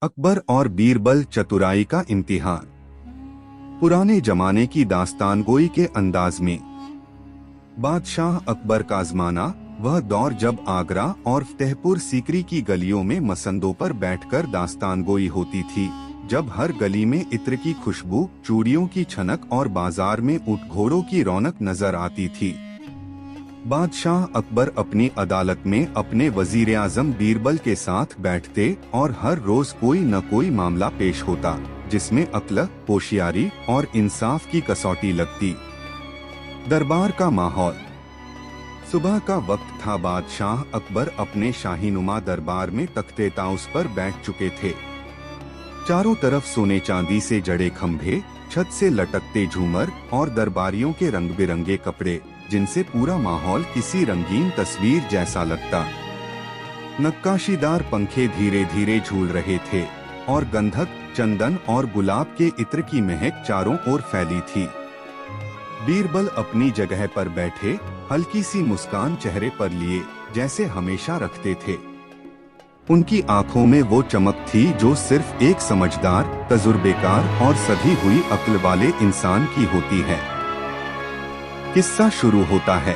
अकबर और बीरबल चतुराई का इम्तिहान। पुराने जमाने की दास्तानगोई के अंदाज में बादशाह अकबर का ज़माना, वह दौर जब आगरा और फतेहपुर सीकरी की गलियों में मसंदों पर बैठकर दास्तानगोई होती थी, जब हर गली में इत्र की खुशबू, चूड़ियों की छनक और बाजार में ऊंट घोड़ों की रौनक नजर आती थी। बादशाह अकबर अपनी अदालत में अपने वजीर आजम बीरबल के साथ बैठते और हर रोज कोई न कोई मामला पेश होता जिसमें अक्ल, होशियारी और इंसाफ की कसौटी लगती। दरबार का माहौल। सुबह का वक्त था। बादशाह अकबर अपने शाहीनुमा दरबार में तख्ते ताउस पर बैठ चुके थे। चारों तरफ सोने चांदी से जड़े खंभे, छत से लटकते झूमर और दरबारियों के रंग बिरंगे कपड़े, जिनसे पूरा माहौल किसी रंगीन तस्वीर जैसा लगता। नक्काशीदार पंखे धीरे धीरे झूल रहे थे और गंधक, चंदन और गुलाब के इत्र की महक चारों ओर फैली थी। बीरबल अपनी जगह पर बैठे, हल्की सी मुस्कान चेहरे पर लिए जैसे हमेशा रखते थे। उनकी आंखों में वो चमक थी जो सिर्फ एक समझदार, तजुर्बेकार और सधी हुई अक्ल वाले इंसान की होती है। किस्सा शुरू होता है।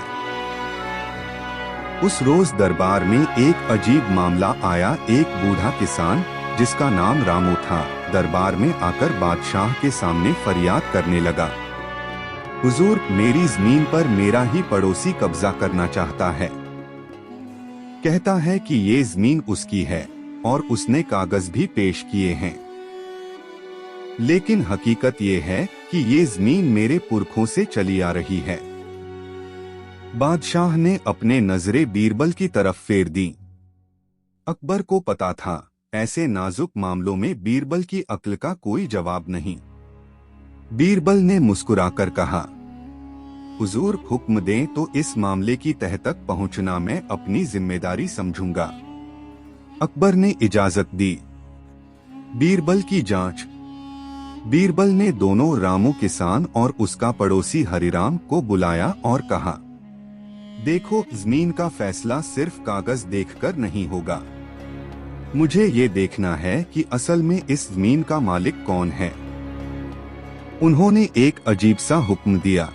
उस रोज दरबार में एक अजीब मामला आया। एक बूढ़ा किसान जिसका नाम रामू था, दरबार में आकर बादशाह के सामने फरियाद करने लगा। हुजूर, मेरी जमीन पर मेरा ही पड़ोसी कब्जा करना चाहता है। कहता है कि ये जमीन उसकी है और उसने कागज भी पेश किए हैं, लेकिन हकीकत ये है कि ये जमीन मेरे पुरखों से चली आ रही है। बादशाह ने अपने नजरे बीरबल की तरफ फेर दी। अकबर को पता था, ऐसे नाजुक मामलों में बीरबल की अक्ल का कोई जवाब नहीं। बीरबल ने मुस्कुराकर कहा, हुजूर, हुक्म दें तो इस मामले की तह तक पहुंचना मैं अपनी जिम्मेदारी समझूंगा। अकबर ने इजाजत दी। बीरबल की जांच। बीरबल ने दोनों रामू किसान और उसका पड़ोसी हरिराम को बुलाया और कहा, देखो, जमीन का फैसला सिर्फ कागज देखकर नहीं होगा। मुझे ये देखना है कि असल में इस जमीन का मालिक कौन है। उन्होंने एक अजीब सा हुक्म दिया।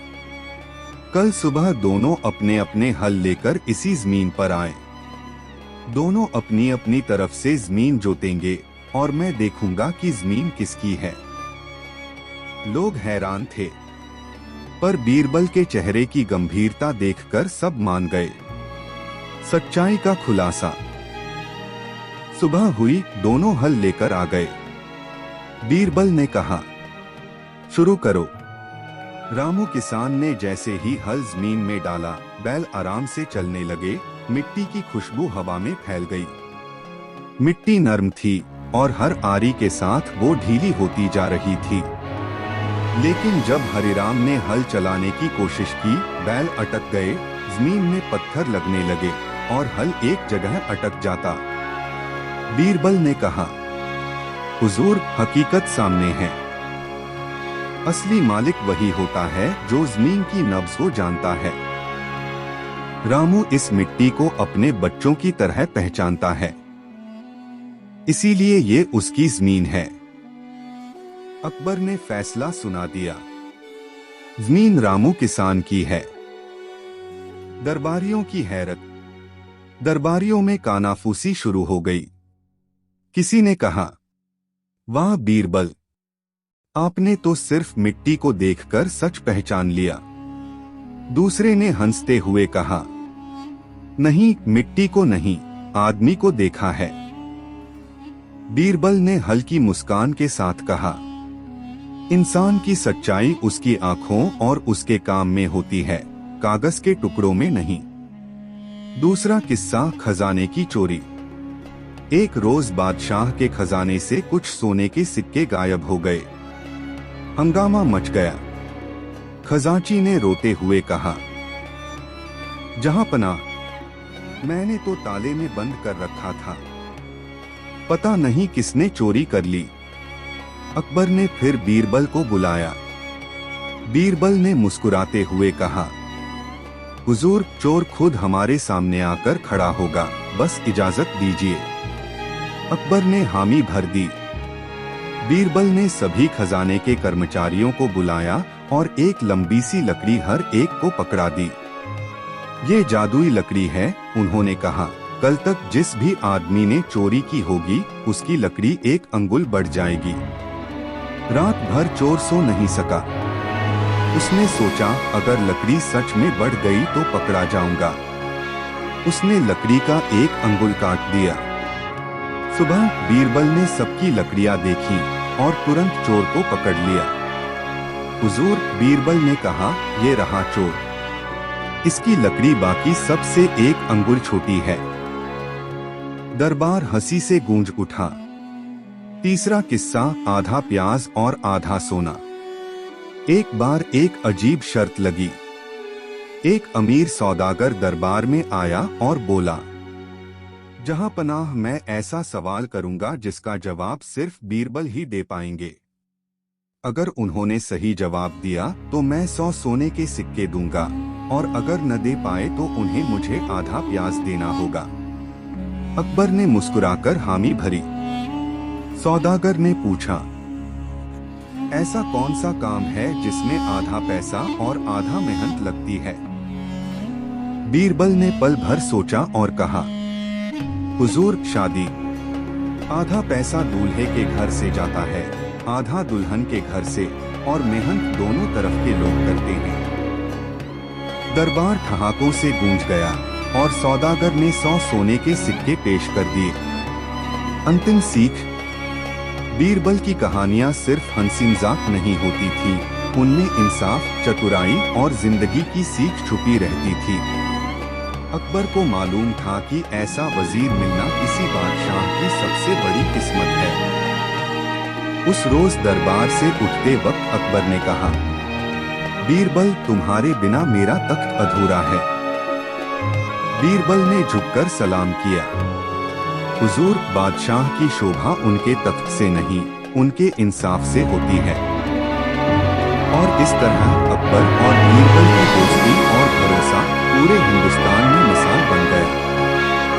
कल सुबह दोनों अपने अपने हल लेकर इसी जमीन पर आए। दोनों अपनी अपनी तरफ से जमीन जोतेंगे और मैं देखूंगा कि जमीन किसकी है। लोग हैरान थे, पर बीरबल के चेहरे की गंभीरता देखकर सब मान गए। सच्चाई का खुलासा। सुबह हुई, दोनों हल लेकर आ गए। बीरबल ने कहा, शुरू करो। रामू किसान ने जैसे ही हल जमीन में डाला, बैल आराम से चलने लगे। मिट्टी की खुशबू हवा में फैल गई। मिट्टी नरम थी और हर आरी के साथ वो ढीली होती जा रही थी। लेकिन जब हरिराम ने हल चलाने की कोशिश की, बैल अटक गए, जमीन में पत्थर लगने लगे और हल एक जगह अटक जाता। बीरबल ने कहा, हुजूर, हकीकत सामने है। असली मालिक वही होता है जो जमीन की नब्ज को जानता है। रामू इस मिट्टी को अपने बच्चों की तरह पहचानता है, इसीलिए ये उसकी जमीन है। अकबर ने फैसला सुना दिया, जमीन रामू किसान की है। दरबारियों की हैरत। दरबारियों में कानाफूसी शुरू हो गई। किसी ने कहा, वाह बीरबल, आपने तो सिर्फ मिट्टी को देखकर सच पहचान लिया। दूसरे ने हंसते हुए कहा, नहीं, मिट्टी को नहीं, आदमी को देखा है। बीरबल ने हल्की मुस्कान के साथ कहा, इंसान की सच्चाई उसकी आंखों और उसके काम में होती है, कागज के टुकड़ों में नहीं। दूसरा किस्सा, खजाने की चोरी। एक रोज बादशाह के खजाने से कुछ सोने के सिक्के गायब हो गए। हंगामा मच गया। खजांची ने रोते हुए कहा, जहांपनाह, मैंने तो ताले में बंद कर रखा था, पता नहीं किसने चोरी कर ली। अकबर ने फिर बीरबल को बुलाया। बीरबल ने मुस्कुराते हुए कहा, हुजूर, चोर खुद हमारे सामने आकर खड़ा होगा, बस इजाजत दीजिए। अकबर ने हामी भर दी। बीरबल ने सभी खजाने के कर्मचारियों को बुलाया और एक लंबी सी लकड़ी हर एक को पकड़ा दी। ये जादुई लकड़ी है, उन्होंने कहा। कल तक जिस भी आदमी ने चोरी की होगी उसकी लकड़ी 1 अंगुल बढ़ जाएगी। रात भर चोर सो नहीं सका। उसने सोचा अगर लकड़ी सच में बढ़ गई तो पकड़ा जाऊंगा। उसने लकड़ी का 1 अंगुल काट दिया। सुबह बीरबल ने सबकी लकड़ियां देखी और तुरंत चोर को पकड़ लिया। हुजूर, बीरबल ने कहा, ये रहा चोर। इसकी लकड़ी बाकी सबसे 1 अंगुल छोटी है। दरबार हंसी से गूंज उठा। तीसरा किस्सा, आधा प्याज और आधा सोना। एक बार एक अजीब शर्त लगी। एक अमीर सौदागर दरबार में आया और बोला, जहां पनाह, मैं ऐसा सवाल करूंगा जिसका जवाब सिर्फ बीरबल ही दे पाएंगे। अगर उन्होंने सही जवाब दिया तो मैं 100 सोने के सिक्के दूंगा और अगर न दे पाए तो उन्हें मुझे आधा प्याज देना होगा। अकबर ने मुस्कुराकर हामी भरी। सौदागर ने पूछा, ऐसा कौन सा काम है जिसमें आधा पैसा और आधा मेहनत लगती है? बीरबल ने पल भर सोचा और कहा, हुजूर, शादी। आधा पैसा दूल्हे के घर से जाता है, आधा दुल्हन के घर से, और मेहनत दोनों तरफ के लोग करते हैं। दरबार ठहाकों से गूंज गया और सौदागर ने 100 सोने के सिक्के पेश कर दिए। अंतिम सीख, बीरबल की कहानियां सिर्फ हंसी मजाक नहीं होती थी, उनमें इंसाफ, चतुराई और जिंदगी की सीख छुपी रहती थी। अकबर को मालूम था कि ऐसा वजीर मिलना किसी बादशाह की सबसे बड़ी किस्मत है। उस रोज दरबार से उठते वक्त अकबर ने कहा, बीरबल, तुम्हारे बिना मेरा तख्त अधूरा है। बीरबल ने झुककर सलाम किया। हुजूर, बादशाह की शोभा उनके तख्त से नहीं, उनके इंसाफ से होती है। और इस तरह अकबर और बीरबल की दोस्ती और भरोसा पूरे हिंदुस्तान में